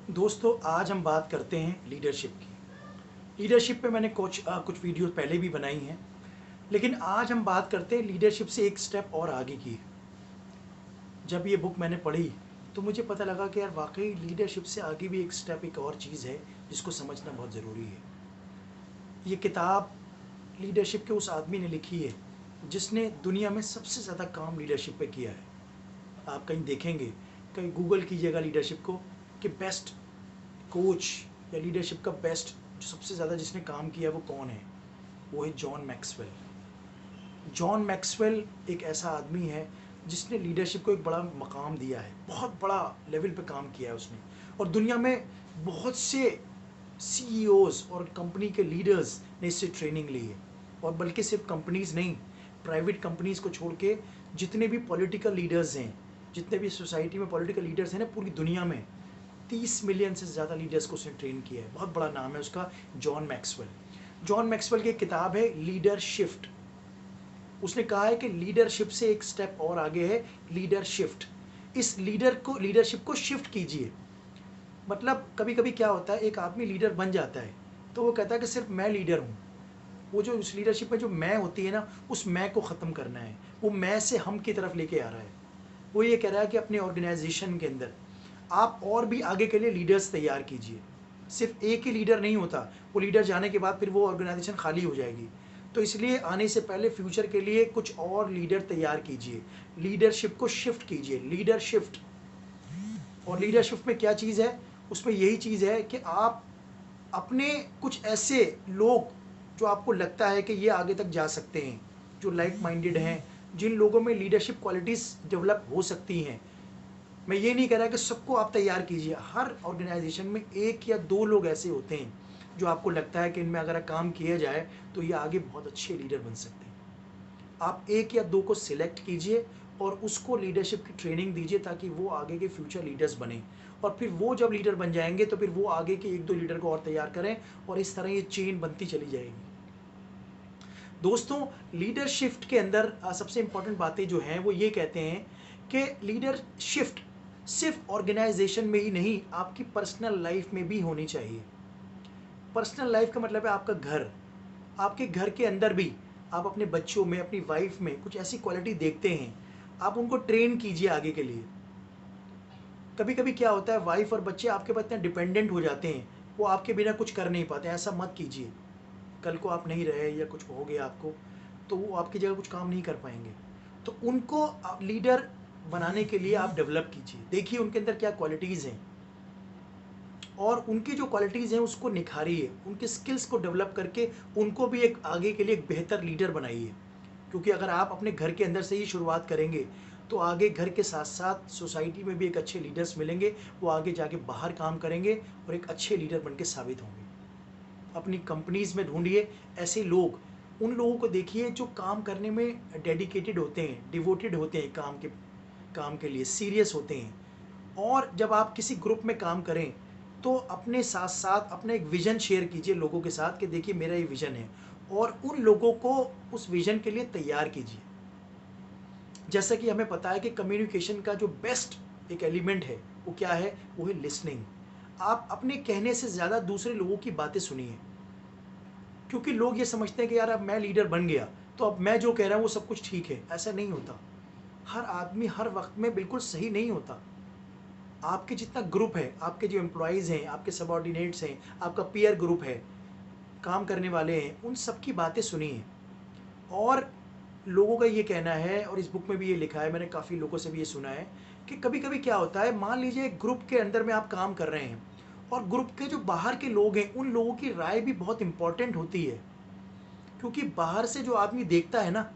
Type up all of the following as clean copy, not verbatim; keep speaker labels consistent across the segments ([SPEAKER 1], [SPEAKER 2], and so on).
[SPEAKER 1] दोस्तों, आज हम बात करते हैं लीडरशिप की। लीडरशिप पे मैंने कुछ वीडियो पहले भी बनाई हैं, लेकिन आज हम बात करते हैं लीडरशिप से एक स्टेप और आगे की। जब ये बुक मैंने पढ़ी तो मुझे पता लगा कि यार वाकई लीडरशिप से आगे भी एक स्टेप, एक और चीज़ है जिसको समझना बहुत ज़रूरी है। ये किताब लीडरशिप के उस आदमी ने लिखी है जिसने दुनिया में सबसे ज़्यादा काम लीडरशिप पे किया है। आप कहीं देखेंगे, कहीं गूगल कीजिएगा लीडरशिप को कि बेस्ट कोच या लीडरशिप का बेस्ट जो सबसे ज़्यादा जिसने काम किया वो कौन है। वो है जॉन मैक्सवेल। जॉन मैक्सवेल एक ऐसा आदमी है जिसने लीडरशिप को एक बड़ा मकाम दिया है, बहुत बड़ा लेवल पे काम किया है उसने। और दुनिया में बहुत से सीईओज और कंपनी के लीडर्स ने इससे ट्रेनिंग ली है। और बल्कि सिर्फ कंपनीज नहीं, प्राइवेट कंपनीज को छोड़ के जितने भी पॉलिटिकल लीडर्स हैं, जितने भी सोसाइटी में पॉलिटिकल लीडर्स हैं ना पूरी दुनिया में, 30 मिलियन से ज़्यादा लीडर्स को उसने ट्रेन किया है। बहुत बड़ा नाम है उसका, जॉन मैक्सवेल। जॉन मैक्सवेल की एक किताब है लीडरशिफ्ट। उसने कहा है कि लीडरशिप से एक स्टेप और आगे है लीडरशिफ्ट। इस लीडरशिप को शिफ्ट कीजिए। मतलब कभी कभी क्या होता है, एक आदमी लीडर बन जाता है तो वो कहता है कि सिर्फ मैं लीडर हूँ। वो जो उस लीडरशिप में जो मैं होती है ना, उस मैं को ख़त्म करना है। वो मैं से हम की तरफ लेके आ रहा है। वो ये कह रहा है कि अपने ऑर्गेनाइजेशन के अंदर आप और भी आगे के लिए लीडर्स तैयार कीजिए। सिर्फ एक ही लीडर नहीं होता, वो लीडर जाने के बाद फिर वो ऑर्गेनाइजेशन खाली हो जाएगी। तो इसलिए आने से पहले फ्यूचर के लिए कुछ और लीडर तैयार कीजिए, लीडरशिप को शिफ्ट कीजिए, लीडर शिफ्ट। और लीडरशिप में क्या चीज़ है, उसमें यही चीज़ है कि आप अपने कुछ ऐसे लोग जो आपको लगता है कि ये आगे तक जा सकते हैं, जो लाइक माइंडेड हैं, जिन लोगों में लीडरशिप क्वालिटीज़ डेवलप हो सकती हैं। मैं ये नहीं कह रहा कि सबको आप तैयार कीजिए। हर ऑर्गेनाइजेशन में एक या दो लोग ऐसे होते हैं जो आपको लगता है कि इनमें अगर काम किया जाए तो ये आगे बहुत अच्छे लीडर बन सकते हैं। आप एक या दो को सिलेक्ट कीजिए और उसको लीडरशिप की ट्रेनिंग दीजिए ताकि वो आगे के फ्यूचर लीडर्स बने। और फिर वो जब लीडर बन जाएंगे तो फिर वो आगे के एक दो लीडर को और तैयार करें, और इस तरह ये चेन बनती चली जाएगी। दोस्तों, लीडरशिप के अंदर सबसे इंपॉर्टेंट बातें जो हैं वो ये कहते हैं कि लीडरशिप सिर्फ ऑर्गेनाइजेशन में ही नहीं, आपकी पर्सनल लाइफ में भी होनी चाहिए। पर्सनल लाइफ का मतलब है आपका घर। आपके घर के अंदर भी आप अपने बच्चों में, अपनी वाइफ में कुछ ऐसी क्वालिटी देखते हैं, आप उनको ट्रेन कीजिए आगे के लिए। कभी कभी क्या होता है, वाइफ और बच्चे आपके पर इतने डिपेंडेंट हो जाते हैं, वो आपके बिना कुछ कर नहीं पाते। ऐसा मत कीजिए। कल को आप नहीं रहे या कुछ हो गया आपको, तो वो आपकी जगह कुछ काम नहीं कर पाएंगे। तो उनको लीडर बनाने के लिए आप डेवलप कीजिए, देखिए उनके अंदर क्या क्वालिटीज़ हैं और उनकी जो क्वालिटीज़ हैं उसको निखारिए, उनके स्किल्स को डेवलप करके उनको भी एक आगे के लिए एक बेहतर लीडर बनाइए। क्योंकि अगर आप अपने घर के अंदर से ही शुरुआत करेंगे तो आगे घर के साथ साथ सोसाइटी में भी एक अच्छे लीडर्स मिलेंगे, वो आगे जाके बाहर काम करेंगे और एक अच्छे लीडर बन के साबित होंगे। अपनी कंपनीज में ढूंढिए ऐसे लोग, उन लोगों को देखिए जो काम करने में डेडिकेटेड होते हैं, डिवोटेड होते हैं, काम के लिए सीरियस होते हैं। और जब आप किसी ग्रुप में काम करें तो अपने साथ साथ अपना एक विजन शेयर कीजिए लोगों के साथ कि देखिए मेरा ये विजन है, और उन लोगों को उस विजन के लिए तैयार कीजिए। जैसा कि हमें पता है कि कम्युनिकेशन का जो बेस्ट एक एलिमेंट है वो क्या है, वो है लिसनिंग। आप अपने कहने से ज़्यादा दूसरे लोगों की बातें सुनिए। क्योंकि लोग ये समझते हैं कि यार अब मैं लीडर बन गया तो अब मैं जो कह रहा हूँ वो सब कुछ ठीक है। ऐसा नहीं होता। हर आदमी हर वक्त में बिल्कुल सही नहीं होता। आपके जितना ग्रुप है, आपके जो एम्प्लॉयज़ हैं, आपके सबॉर्डिनेट्स हैं, आपका पीयर ग्रुप है, काम करने वाले हैं, उन सब की बातें सुनिए। और लोगों का ये कहना है, और इस बुक में भी ये लिखा है, मैंने काफ़ी लोगों से भी ये सुना है कि कभी कभी क्या होता है, मान लीजिए एक ग्रुप के अंदर में आप काम कर रहे हैं और ग्रुप के जो बाहर के लोग हैं उन लोगों की राय भी बहुत इंपॉर्टेंट होती है। क्योंकि बाहर से जो आदमी देखता है ना,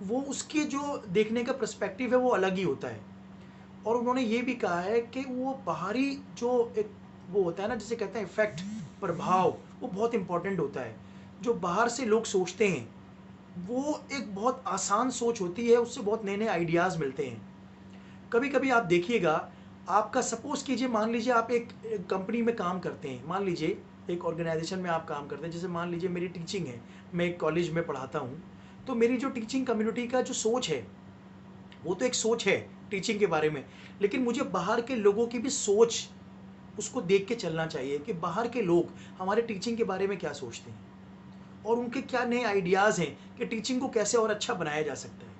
[SPEAKER 1] वो उसके जो देखने का पर्सपेक्टिव है वो अलग ही होता है। और उन्होंने ये भी कहा है कि वो बाहरी जो एक वो होता है ना, जिसे कहते हैं इफेक्ट, प्रभाव, वो बहुत इंपॉर्टेंट होता है। जो बाहर से लोग सोचते हैं वो एक बहुत आसान सोच होती है, उससे बहुत नए नए आइडियाज़ मिलते हैं। कभी कभी आप देखिएगा, आपका सपोज कीजिए, मान लीजिए आप एक कंपनी में काम करते हैं, मान लीजिए एक ऑर्गेनाइजेशन में आप काम करते हैं। जैसे मान लीजिए मेरी टीचिंग है, मैं एक कॉलेज में पढ़ाता हूँ। तो मेरी जो टीचिंग कम्युनिटी का जो सोच है वो तो एक सोच है टीचिंग के बारे में, लेकिन मुझे बाहर के लोगों की भी सोच उसको देख के चलना चाहिए कि बाहर के लोग हमारे टीचिंग के बारे में क्या सोचते हैं और उनके क्या नए आइडियाज़ हैं कि टीचिंग को कैसे और अच्छा बनाया जा सकता है।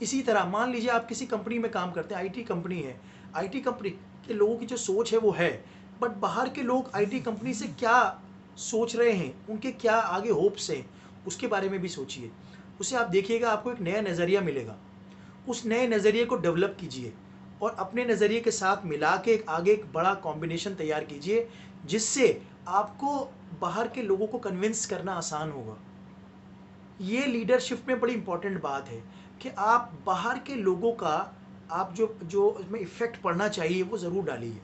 [SPEAKER 1] इसी तरह मान लीजिए आप किसी कंपनी में काम करते हैं, आईटी कंपनी है, आईटी कंपनी के लोगों की जो सोच है वो है, बट बाहर के लोग आईटी कंपनी से क्या सोच रहे हैं, उनके क्या आगे होप्स हैं, उसके बारे में भी सोचिए। उसे आप देखिएगा, आपको एक नया नज़रिया मिलेगा। उस नए नज़रिए को डेवलप कीजिए और अपने नज़रिए के साथ मिला के आगे एक बड़ा कॉम्बिनेशन तैयार कीजिए, जिससे आपको बाहर के लोगों को कन्विंस करना आसान होगा। ये लीडरशिप में बड़ी इंपॉर्टेंट बात है कि आप बाहर के लोगों का आप जो जो इसमें इफ़ेक्ट पड़ना चाहिए वो ज़रूर डालिए।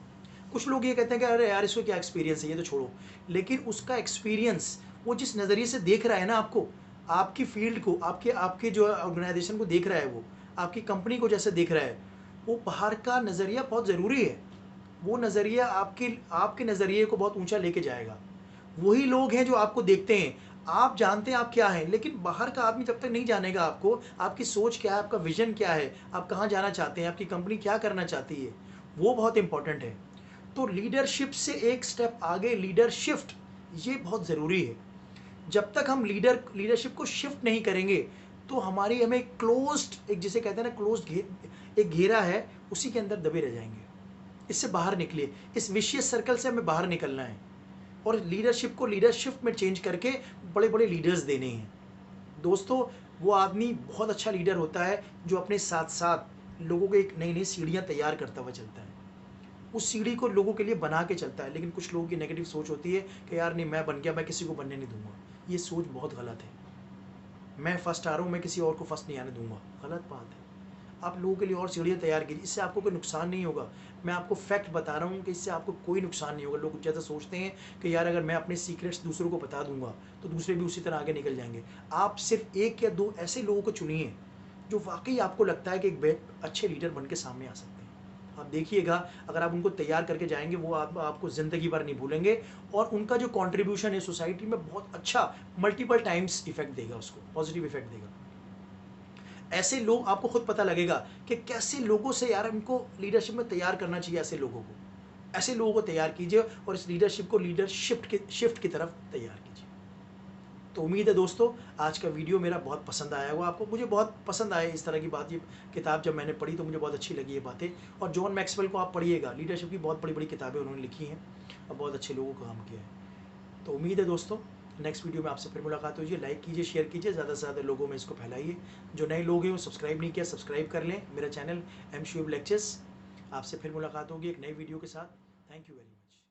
[SPEAKER 1] कुछ लोग ये कहते हैं कि अरे यार इसको क्या एक्सपीरियंस है, ये तो छोड़ो, लेकिन उसका एक्सपीरियंस वो जिस नज़रिए से देख रहा है ना आपको, आपकी फील्ड को, आपके आपके जो ऑर्गेनाइजेशन को देख रहा है, वो आपकी कंपनी को जैसे देख रहा है, वो बाहर का नज़रिया बहुत ज़रूरी है। वो नज़रिया आपके आपके नज़रिए को बहुत ऊंचा लेके जाएगा। वही लोग हैं जो आपको देखते हैं, आप जानते हैं आप क्या हैं, लेकिन बाहर का आदमी जब तक नहीं जानेगा आपको, आपकी सोच क्या है, आपका विजन क्या है, आप कहाँ जाना चाहते हैं, आपकी कंपनी क्या करना चाहती है, वो बहुत इंपॉर्टेंट है। तो लीडरशिप से एक स्टेप आगे लीडर शिफ्ट, ये बहुत ज़रूरी है। जब तक हम लीडरशिप को शिफ्ट नहीं करेंगे तो हमारी हमें क्लोज्ड, एक जिसे कहते हैं ना क्लोज्ड एक घेरा है, उसी के अंदर दबे रह जाएंगे। इससे बाहर निकलिए, इस विशियस सर्कल से हमें बाहर निकलना है और लीडरशिप को लीडरशिप में चेंज करके बड़े बड़े लीडर्स देने हैं। दोस्तों, वो आदमी बहुत अच्छा लीडर होता है जो अपने साथ साथ लोगों को एक नई नई सीढ़ियाँ तैयार करता हुआ चलता है, उस सीढ़ी को लोगों के लिए बना के चलता है। लेकिन कुछ लोगों की नेगेटिव सोच होती है कि यार नहीं, मैं बन गया, मैं किसी को बनने नहीं दूंगा। ये सोच बहुत गलत है। मैं फर्स्ट आ रहा हूँ, मैं किसी और को फर्स्ट नहीं आने दूंगा, गलत बात है। आप लोगों के लिए और सीढ़ियाँ तैयार कीजिए, इससे आपको कोई नुकसान नहीं होगा। मैं आपको फैक्ट बता रहा हूँ कि इससे आपको कोई नुकसान नहीं होगा। लोग ज़्यादा सोचते हैं कि यार अगर मैं अपने सीक्रेट्स दूसरों को बता दूंगा तो दूसरे भी उसी तरह आगे निकल जाएंगे। आप सिर्फ एक या दो ऐसे लोगों को चुनिए जो वाकई आपको लगता है कि एक अच्छे लीडर बन के सामने आ सकते हैं। आप देखिएगा, अगर आप उनको तैयार करके जाएंगे, वो आपको ज़िंदगी भर नहीं भूलेंगे और उनका जो कंट्रीब्यूशन है सोसाइटी में बहुत अच्छा मल्टीपल टाइम्स इफेक्ट देगा, उसको पॉजिटिव इफेक्ट देगा। ऐसे लोग, आपको खुद पता लगेगा कि कैसे लोगों से यार इनको लीडरशिप में तैयार करना चाहिए। ऐसे लोगों को तैयार कीजिए और इस लीडरशिप को शिफ्ट की तरफ तैयार कीजिए। तो उम्मीद है दोस्तों, आज का वीडियो मेरा बहुत पसंद आया होगा आपको। मुझे बहुत पसंद आया इस तरह की बात। ये किताब जब मैंने पढ़ी तो मुझे बहुत अच्छी लगी ये बातें। और जॉन मैक्सवेल को आप पढ़िएगा, लीडरशिप की बहुत बड़ी बड़ी किताबें उन्होंने लिखी हैं और बहुत अच्छे लोगों का काम किया है। तो उम्मीद है दोस्तों, नेक्स्ट वीडियो में आपसे फिर मुलाकात होगी। लाइक कीजिए, शेयर कीजिए, ज़्यादा से ज़्यादा लोगों में इसको फैलाइए। जो नए लोग हैं वो सब्सक्राइब नहीं किया, सब्सक्राइब कर लें मेरा चैनल एम शुएब लेक्चर्स। आपसे फिर मुलाकात होगी एक नई वीडियो के साथ। Thank you very much.